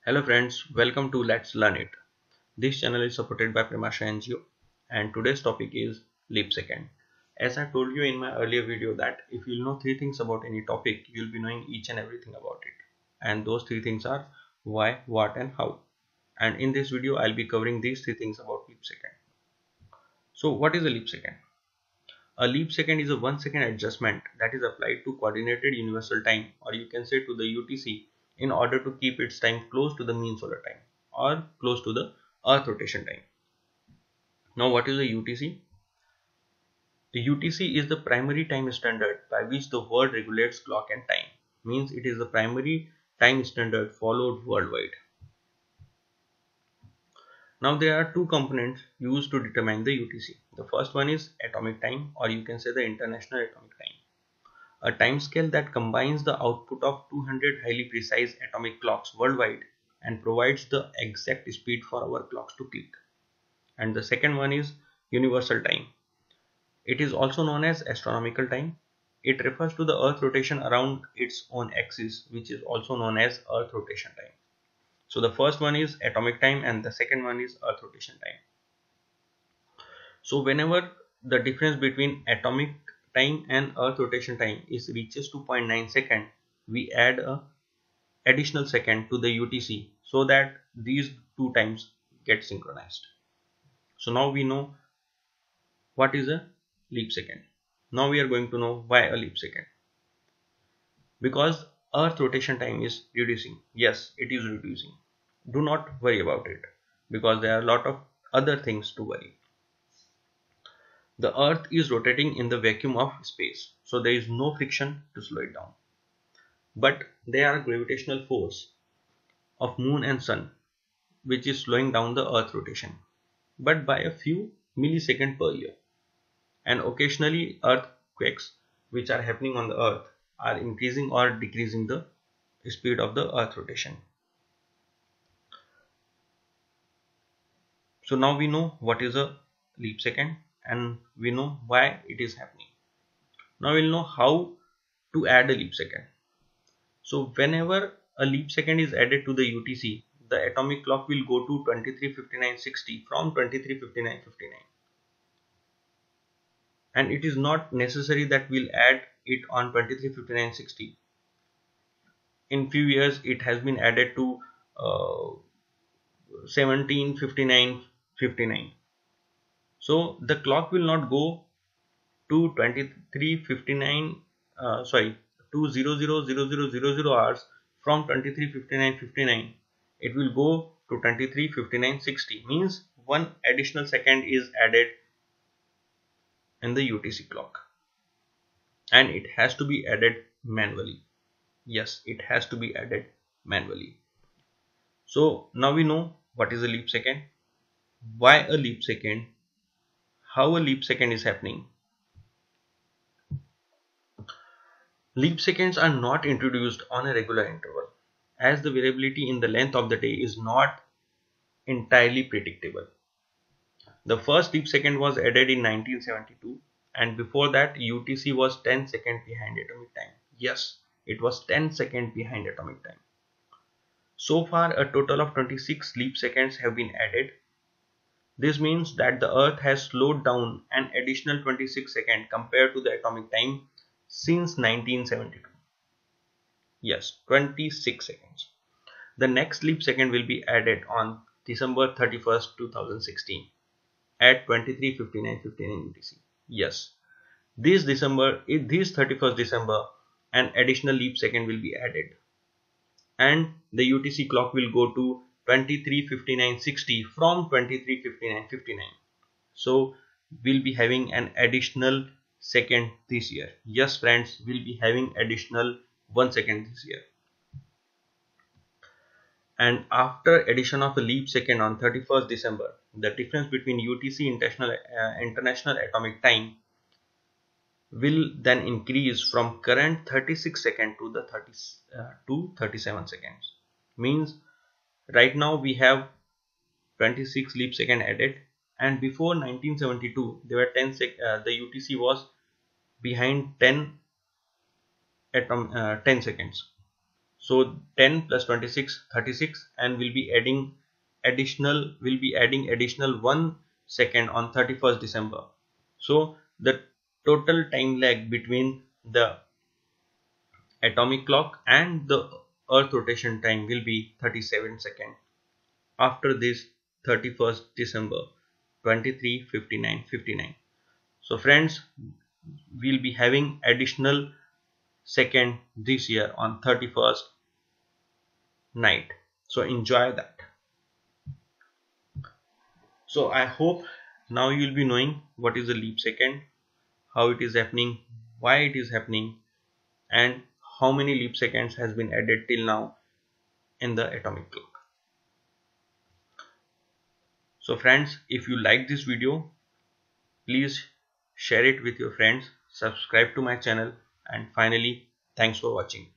Hello friends, welcome to Let's Learn It. This channel is supported by Primasha NGO and today's topic is leap second. As I told you in my earlier video that if you'll know three things about any topic, you'll be knowing each and everything about it. And those three things are why, what and how. And in this video, I'll be covering these three things about leap second. So what is a leap second? A leap second is a 1 second adjustment that is applied to coordinated universal time, or you can say to the UTC, in order to keep its time close to the mean solar time or close to the earth rotation time. Now what is the UTC? The UTC is the primary time standard by which the world regulates clock and time. Means it is the primary time standard followed worldwide. Now there are two components used to determine the UTC. The first one is atomic time, or you can say the international atomic time. A timescale that combines the output of 200 highly precise atomic clocks worldwide and provides the exact speed for our clocks to click. And the second one is universal time. It is also known as astronomical time. It refers to the earth rotation around its own axis, which is also known as earth rotation time. So the first one is atomic time and the second one is earth rotation time. So whenever the difference between atomic time and earth rotation time is reaches to 0.9 second, we add a additional second to the UTC so that these two times get synchronized. So now we know what is a leap second. Now we are going to know why a leap second. Because earth rotation time is reducing. Yes, it is reducing. Do not worry about it because there are a lot of other things to worry. The earth is rotating in the vacuum of space, so there is no friction to slow it down. But there are gravitational force of moon and sun which is slowing down the earth rotation, but by a few milliseconds per year. And occasionally earthquakes which are happening on the earth are increasing or decreasing the speed of the earth rotation. So now we know what is a leap second and we know why it is happening. Now we'll know how to add a leap second. So whenever a leap second is added to the UTC, the atomic clock will go to 23:59:60 from 23:59:59. And it is not necessary that we'll add it on 23:59:60. In few years it has been added to 17:59:59. So the clock will not go to 23:59 2:00:00:00 hours from 23:59:59. It will go to 23:59:60, means one additional second is added in the UTC clock, and it has to be added manually. Yes, it has to be added manually. So now we know what is a leap second, why a leap second, how a leap second is happening. Leap seconds are not introduced on a regular interval, as the variability in the length of the day is not entirely predictable. The first leap second was added in 1972, and before that UTC was 10 seconds behind atomic time. Yes, it was 10 seconds behind atomic time. So far a total of 26 leap seconds have been added. This means that the earth has slowed down an additional 26 seconds compared to the atomic time since 1972. Yes, 26 seconds. The next leap second will be added on December 31st, 2016 at 23:59:59 UTC. Yes, this 31st December, an additional leap second will be added, and the UTC clock will go to 23:59:60 from 23:59:59. So we'll be having an additional second this year. Yes friends, we'll be having additional 1 second this year. And after addition of a leap second on 31st December, the difference between UTC international atomic time will then increase from current 36 seconds to the 37 seconds. Means right now we have 26 leap second added, and before 1972 there were the UTC was behind 10 seconds. So 10 plus 26, 36, and we'll be adding additional 1 second on 31st December. So the total time lag between the atomic clock and the earth rotation time will be 37 seconds. After this 31st December 23:59:59. So friends, we'll be having additional second this year on 31st night. So enjoy that. So I hope now you'll be knowing what is a leap second, how it is happening, why it is happening, and how many leap seconds has been added till now in the atomic clock. So friends, if you like this video, please share it with your friends, subscribe to my channel, and finally, thanks for watching.